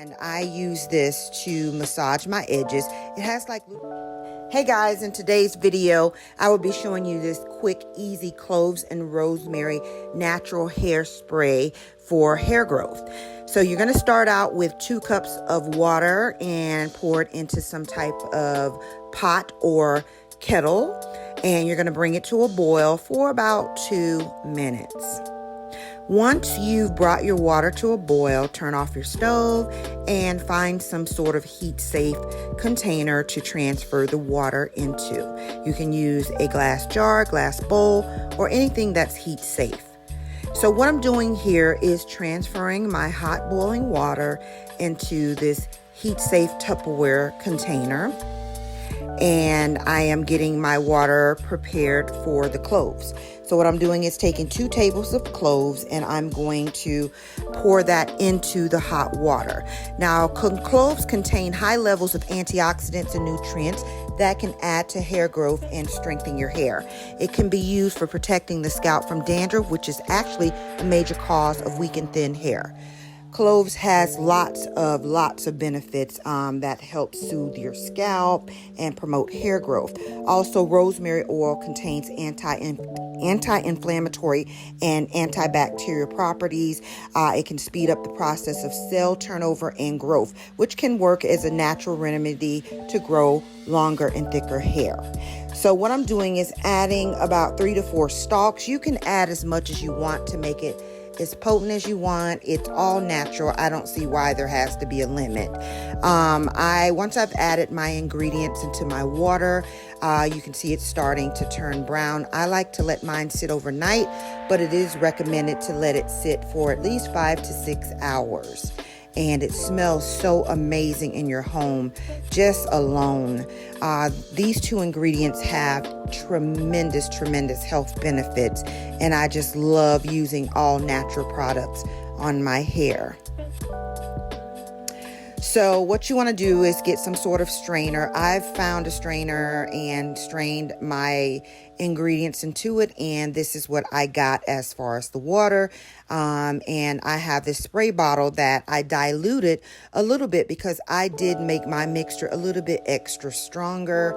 And I use this to massage my edges. It has like... Hey guys, in today's video, I will be showing you this quick, easy cloves and rosemary natural hair spray for hair growth. So you're going to start out with 2 cups of water and pour it into some type of pot or kettle. And you're going to bring it to a boil for about 2 minutes. Once you've brought your water to a boil, turn off your stove and find some sort of heat-safe container to transfer the water into. You can use a glass jar, glass bowl, or anything that's heat-safe. So what I'm doing here is transferring my hot boiling water into this heat-safe Tupperware container. And I am getting my water prepared for the cloves. So what I'm doing is taking 2 tablespoons of cloves and I'm going to pour that into the hot water. Now, cloves contain high levels of antioxidants and nutrients that can add to hair growth and strengthen your hair. It can be used for protecting the scalp from dandruff, which is actually a major cause of weak and thin hair. Cloves has lots of benefits that help soothe your scalp and promote hair growth. Also, rosemary oil contains anti-inflammatory and antibacterial properties. It can speed up the process of cell turnover and growth, which can work as a natural remedy to grow longer and thicker hair. So what I'm doing is adding about 3 to 4 stalks. You can add as much as you want to make it as potent as you want. It's all natural. I don't see why there has to be a limit. Once I've added my ingredients into my water, you can see it's starting to turn brown. I like to let mine sit overnight, but it is recommended to let it sit for at least 5 to 6 hours. And it smells so amazing in your home just alone. These 2 ingredients have tremendous health benefits, and I just love using all natural products on my hair. So what you want to do is get some sort of strainer. I've found a strainer and strained my ingredients into it, and this is what I got as far as the water. And I have this spray bottle that I diluted a little bit because I did make my mixture a little bit extra stronger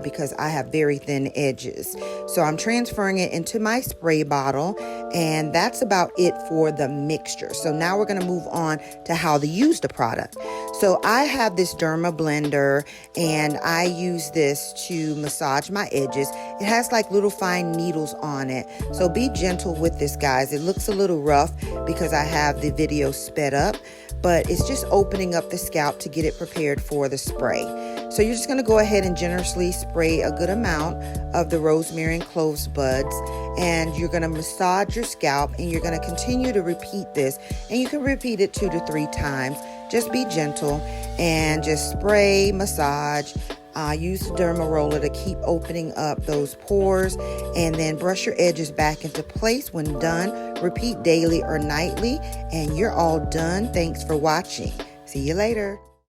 because I have very thin edges. So I'm transferring it into my spray bottle, and that's about it for the mixture. So now we're going to move on to how to use the product. So I have this Derma blender, and I use this to massage my edges. It has like little fine needles on it. So be gentle with this, guys. It looks a little rough because I have the video sped up, but it's just opening up the scalp to get it prepared for the spray. So you're just going to go ahead and generously spray a good amount of the rosemary and cloves buds, and you're going to massage your scalp, and you're going to continue to repeat this, and you can repeat it 2 to 3 times. Just be gentle and just spray, massage. Use the derma roller to keep opening up those pores, and then brush your edges back into place when done. Repeat daily or nightly, and you're all done. Thanks for watching. See you later.